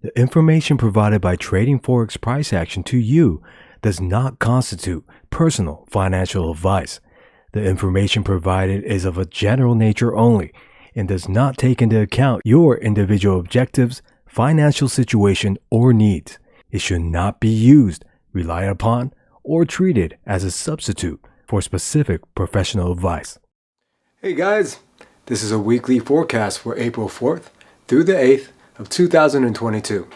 The information provided by Trading Forex Price Action to you does not constitute personal financial advice. The information provided is of a general nature only and does not take into account your individual objectives, financial situation, or needs. It should not be used, relied upon, or treated as a substitute for specific professional advice. Hey guys, this is a weekly forecast for April 4th through the 8th of 2022.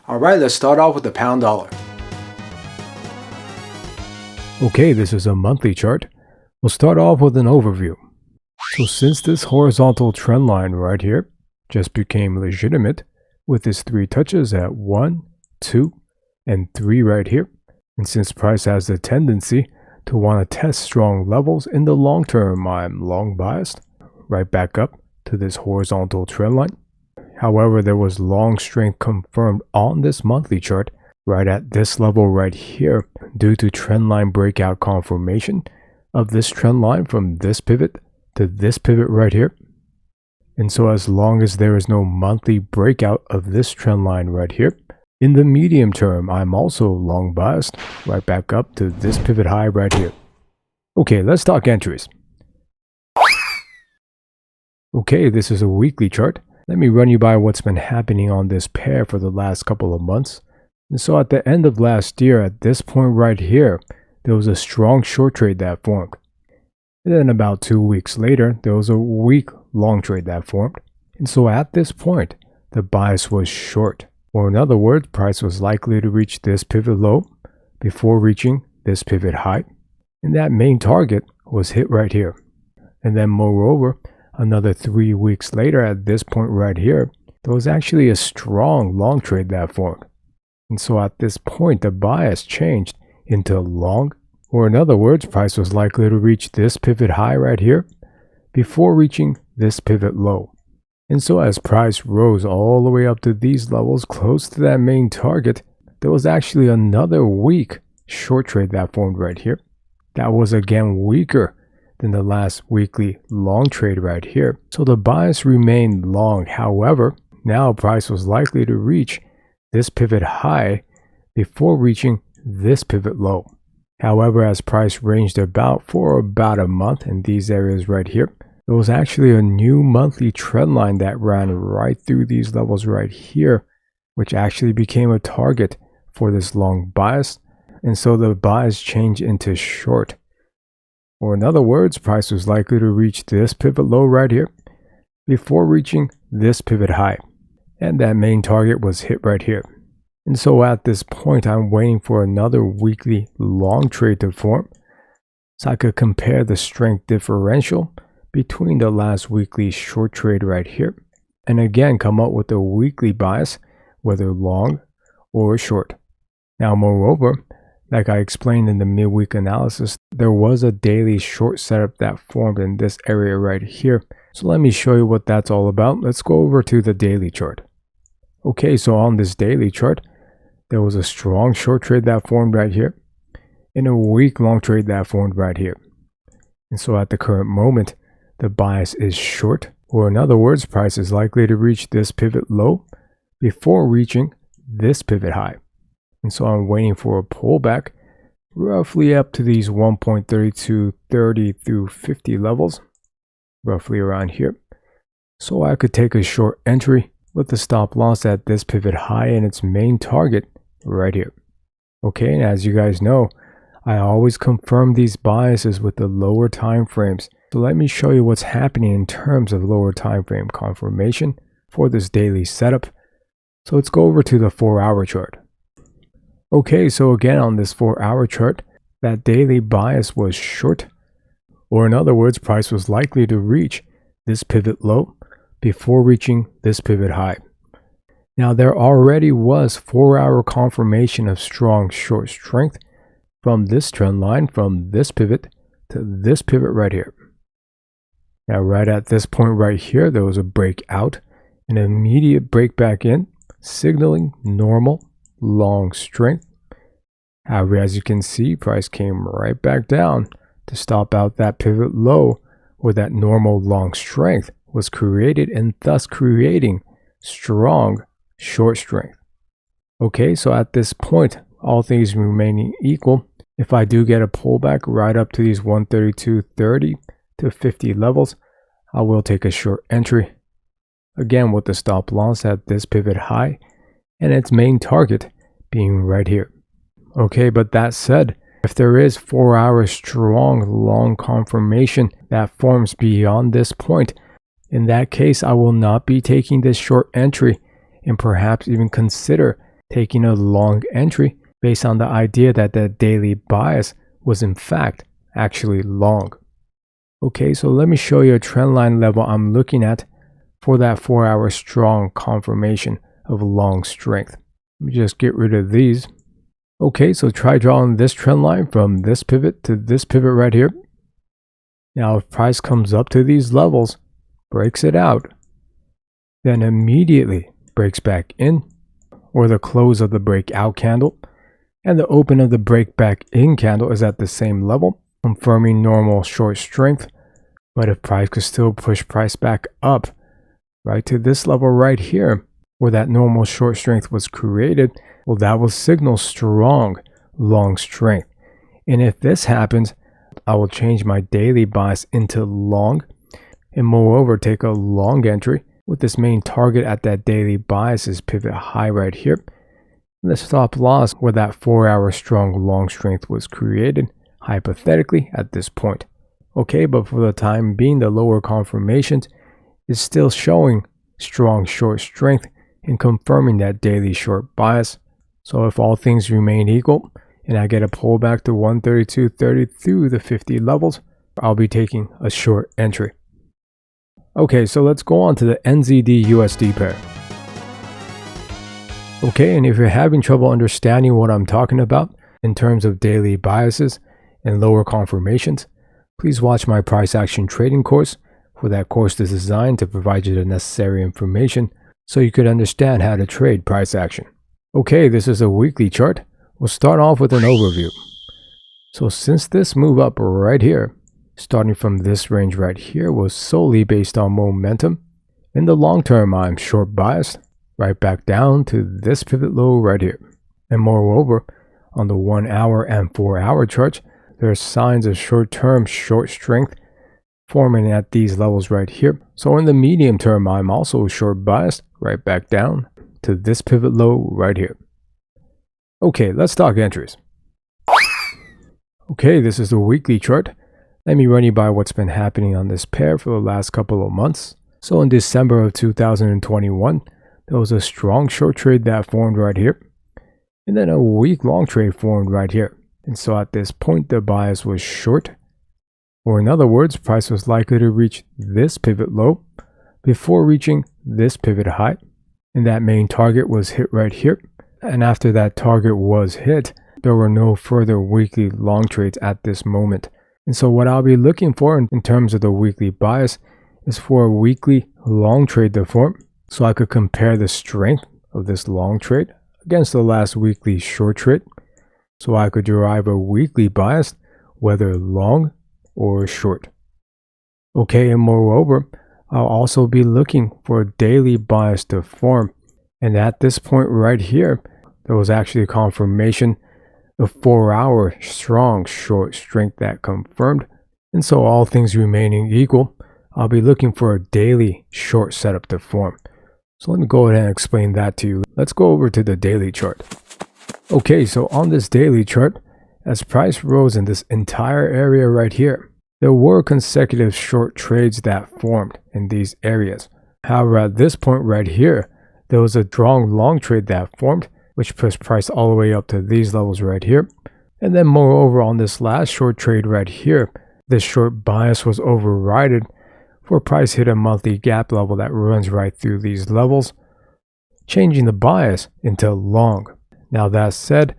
Alright, let's start off with the pound dollar. Okay, this is a monthly chart. We'll start off with an overview. So since this horizontal trend line right here just became legitimate with its 3 touches at 1, 2, and 3 right here, and since price has the tendency to want to test strong levels in the long term, I'm long biased right back up to this horizontal trend line. However, there was long strength confirmed on this monthly chart right at this level right here due to trend line breakout confirmation of this trend line from this pivot to this pivot right here. And so as long as there is no monthly breakout of this trend line right here, in the medium term, I'm also long biased right back up to this pivot high right here. Okay, let's talk entries. Okay, this is a weekly chart. Let me run you by what's been happening on this pair for the last couple of months. And so at the end of last year, at this point right here, there was a strong short trade that formed. And then about 2 weeks later, there was a weak long trade that formed. And so at this point, the bias was short. Or in other words, price was likely to reach this pivot low before reaching this pivot high. And that main target was hit right here. And then moreover, another 3 weeks later at this point right here, there was actually a strong long trade that formed. And so at this point, the bias changed into long. Or in other words, price was likely to reach this pivot high right here before reaching this pivot low. And so as price rose all the way up to these levels close to that main target, there was actually another weak short trade that formed right here. That was again weaker than the last weekly long trade right here. So the bias remained long. However, now price was likely to reach this pivot high before reaching this pivot low. However, as price ranged for about a month in these areas right here, there was actually a new monthly trend line that ran right through these levels right here, which actually became a target for this long bias. And so the bias changed into short. Or in other words, price was likely to reach this pivot low right here before reaching this pivot high. And that main target was hit right here. And so at this point, I'm waiting for another weekly long trade to form so I could compare the strength differential between the last weekly short trade right here, and again come up with a weekly bias, whether long or short. Now moreover, like I explained in the midweek analysis, there was a daily short setup that formed in this area right here. So let me show you what that's all about. Let's go over to the daily chart. Okay, so on this daily chart, there was a strong short trade that formed right here and a weak long trade that formed right here. And so at the current moment, the bias is short, or in other words, price is likely to reach this pivot low before reaching this pivot high. And so I'm waiting for a pullback roughly up to these 1.3230 through 50 levels, roughly around here. So I could take a short entry with the stop loss at this pivot high and its main target right here. Okay, and as you guys know, I always confirm these biases with the lower time frames. So let me show you what's happening in terms of lower time frame confirmation for this daily setup. So let's go over to the 4-hour chart. Okay, so again on this 4-hour chart, that daily bias was short. Or in other words, price was likely to reach this pivot low before reaching this pivot high. Now there already was 4-hour confirmation of strong short strength from this trend line, from this pivot to this pivot right here. Now right at this point right here, there was a breakout, an immediate break back in, signaling normal long strength. However, as you can see, price came right back down to stop out that pivot low where that normal long strength was created, and thus creating strong short strength. Okay, so at this point, all things remaining equal, if I do get a pullback right up to these 132.30 to 50 levels, I will take a short entry. Again, with the stop loss at this pivot high and its main target being right here. Okay, but that said, if there is 4 hour strong long confirmation that forms beyond this point, in that case, I will not be taking this short entry and perhaps even consider taking a long entry based on the idea that the daily bias was in fact actually long. Okay, so let me show you a trend line level I'm looking at for that 4 hour strong confirmation of long strength. Let me just get rid of these. Okay, so try drawing this trend line from this pivot to this pivot right here. Now if price comes up to these levels, breaks it out, then immediately breaks back in, or the close of the breakout candle and the open of the break back in candle is at the same level, confirming normal short strength. But if price could still push price back up right to this level right here where that normal short strength was created, well, that will signal strong long strength. And if this happens, I will change my daily bias into long, and moreover take a long entry with this main target at that daily bias's pivot high right here, and the stop loss where that 4 hour strong long strength was created hypothetically at this point. Okay, but for the time being, the lower confirmations is still showing strong short strength and confirming that daily short bias. So if all things remain equal and I get a pullback to 132.30 through the 50 levels, I'll be taking a short entry. Okay, so let's go on to the Nzdusd USD pair. Okay, and if you're having trouble understanding what I'm talking about in terms of daily biases and lower confirmations, please watch my price action trading course. For that course is designed to provide you the necessary information so you could understand how to trade price action. Okay, this is a weekly chart. We'll start off with an overview. So since this move up right here, starting from this range right here, was solely based on momentum, in the long term I'm short biased right back down to this pivot low right here. And moreover, on the 1 hour and 4 hour charts, there are signs of short-term short strength forming at these levels right here. So in the medium term, I'm also short biased right back down to this pivot low right here. Okay, let's talk entries. Okay, this is the weekly chart. Let me run you by what's been happening on this pair for the last couple of months. So in December of 2021, there was a strong short trade that formed right here, and then a week long trade formed right here. And so at this point, the bias was short, or in other words, price was likely to reach this pivot low before reaching this pivot high, and that main target was hit right here. And after that target was hit, there were no further weekly long trades at this moment. And so what I'll be looking for in terms of the weekly bias is for a weekly long trade to form, so I could compare the strength of this long trade against the last weekly short trade, so I could derive a weekly bias, whether long or short. Okay, and moreover, I'll also be looking for a daily bias to form. And at this point right here, there was actually a confirmation of 4 hour strong short strength that confirmed. And so all things remaining equal, I'll be looking for a daily short setup to form. So let me go ahead and explain that to you. Let's go over to the daily chart. Okay, so on this daily chart, as price rose in this entire area right here, there were consecutive short trades that formed in these areas. However, at this point right here, there was a strong long trade that formed, which pushed price all the way up to these levels right here. And then moreover, on this last short trade right here, this short bias was overridden for price hit a monthly gap level that runs right through these levels, changing the bias into long. Now that said,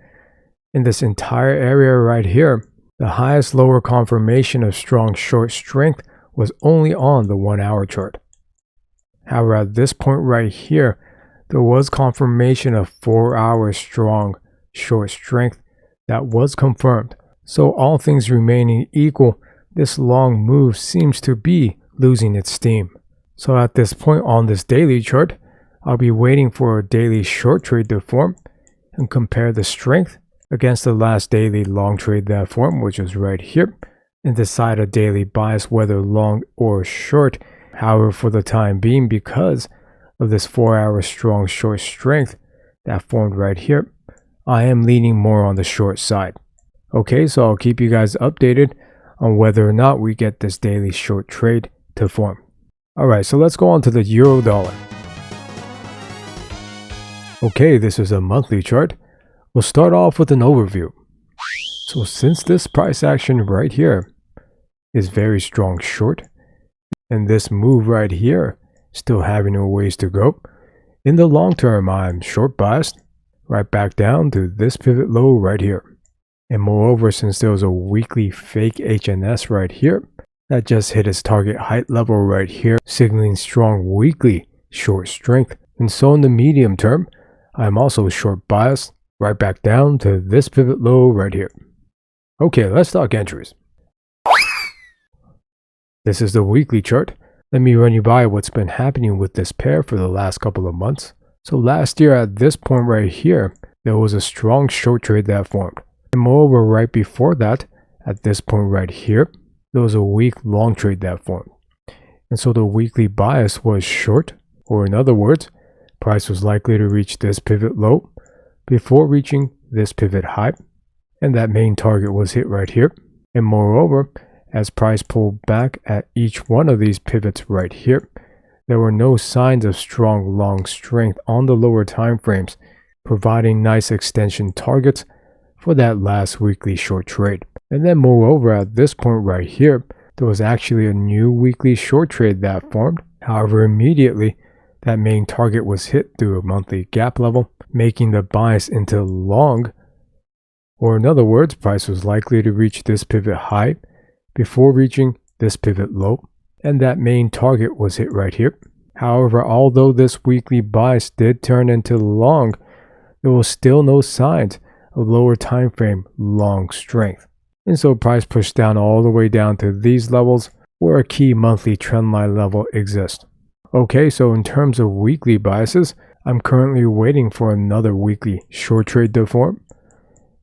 in this entire area right here, the highest lower confirmation of strong short strength was only on the 1 hour chart. However, at this point right here, there was confirmation of 4 hour strong short strength that was confirmed. So all things remaining equal, this long move seems to be losing its steam. So at this point on this daily chart, I'll be waiting for a daily short trade to form and compare the strength against the last daily long trade that formed, which is right here, and decide a daily bias whether long or short. However, for the time being, because of this 4-hour strong short strength that formed right here, I am leaning more on the short side. Okay, so I'll keep you guys updated on whether or not we get this daily short trade to form. Alright, so let's go on to the euro dollar. Okay, this is a monthly chart. We'll start off with an overview. So since this price action right here is very strong short, and this move right here still having a ways to go, in the long term I'm short biased right back down to this pivot low right here. And moreover, since there was a weekly fake HNS right here that just hit its target height level right here, signaling strong weekly short strength, and so in the medium term I'm also short biased right back down to this pivot low right here. Okay, let's talk entries. This is the weekly chart. Let me run you by what's been happening with this pair for the last couple of months. So last year at this point right here, there was a strong short trade that formed. And moreover, right before that, at this point right here, there was a weak long trade that formed. And so the weekly bias was short, or in other words, price was likely to reach this pivot low before reaching this pivot high, and that main target was hit right here. And moreover, as price pulled back at each one of these pivots right here, there were no signs of strong long strength on the lower time frames, providing nice extension targets for that last weekly short trade. And then moreover, at this point right here, there was actually a new weekly short trade that formed. However, immediately that main target was hit through a monthly gap level, making the bias into long, or in other words, price was likely to reach this pivot high before reaching this pivot low, and that main target was hit right here. However, although this weekly bias did turn into long, there was still no signs of lower time frame long strength, and so price pushed down all the way down to these levels where a key monthly trendline level exists. Okay, so in terms of weekly biases, I'm currently waiting for another weekly short trade to form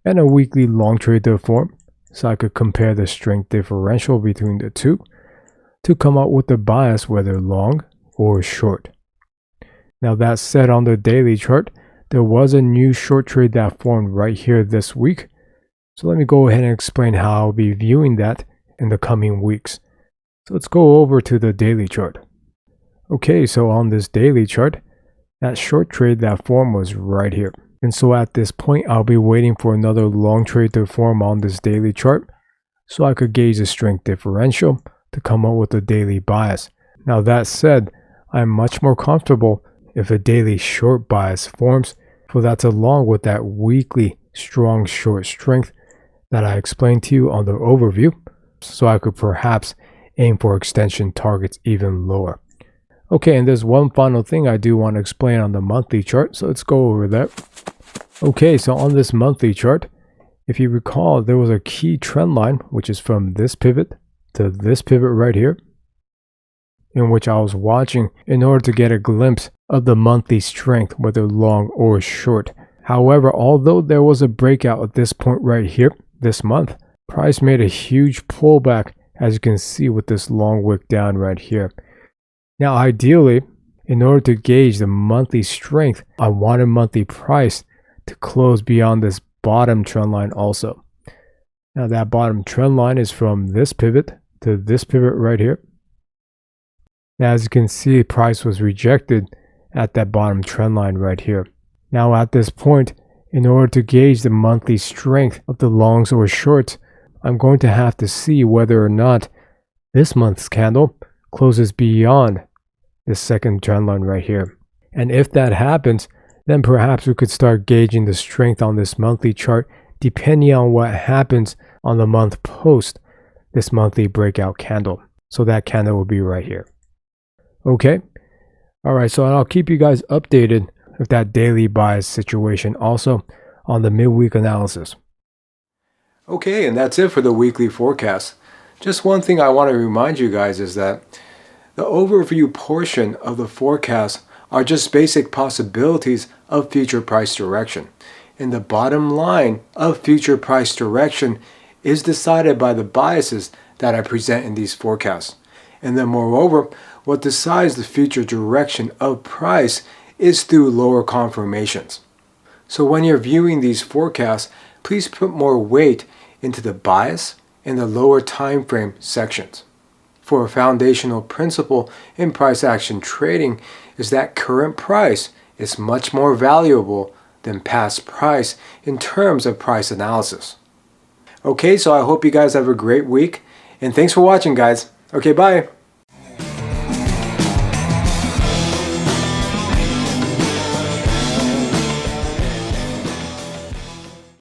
and a weekly long trade to form, so I could compare the strength differential between the two to come up with the bias whether long or short. Now that said, on the daily chart, there was a new short trade that formed right here this week. So let me go ahead and explain how I'll be viewing that in the coming weeks. So let's go over to the daily chart. Okay, so on this daily chart, that short trade that formed was right here. And so at this point, I'll be waiting for another long trade to form on this daily chart so I could gauge the strength differential to come up with a daily bias. Now that said, I'm much more comfortable if a daily short bias forms, for that's along with that weekly strong short strength that I explained to you on the overview, so I could perhaps aim for extension targets even lower. Okay, and there's one final thing I do want to explain on the monthly chart, so let's go over that. Okay, so on this monthly chart, if you recall, there was a key trend line, which is from this pivot to this pivot right here, in which I was watching in order to get a glimpse of the monthly strength, whether long or short. However, although there was a breakout at this point right here this month, price made a huge pullback, as you can see with this long wick down right here. Now ideally, in order to gauge the monthly strength, I wanted monthly price to close beyond this bottom trend line also. Now that bottom trend line is from this pivot to this pivot right here. Now as you can see, price was rejected at that bottom trend line right here. Now at this point, in order to gauge the monthly strength of the longs or shorts, I'm going to have to see whether or not this month's candle closes beyond this second trend line right here. And if that happens, then perhaps we could start gauging the strength on this monthly chart depending on what happens on the month post this monthly breakout candle. So that candle will be right here. Okay. Alright, so I'll keep you guys updated with that daily bias situation also on the midweek analysis. Okay, and that's it for the weekly forecast. Just one thing I want to remind you guys is that the overview portion of the forecast are just basic possibilities of future price direction. And the bottom line of future price direction is decided by the biases that I present in these forecasts. And then moreover, what decides the future direction of price is through lower confirmations. So when you're viewing these forecasts, please put more weight into the bias and the lower time frame sections. For a foundational principle in price action trading is that current price is much more valuable than past price in terms of price analysis. Okay, so I hope you guys have a great week, and thanks for watching, guys. Okay, bye.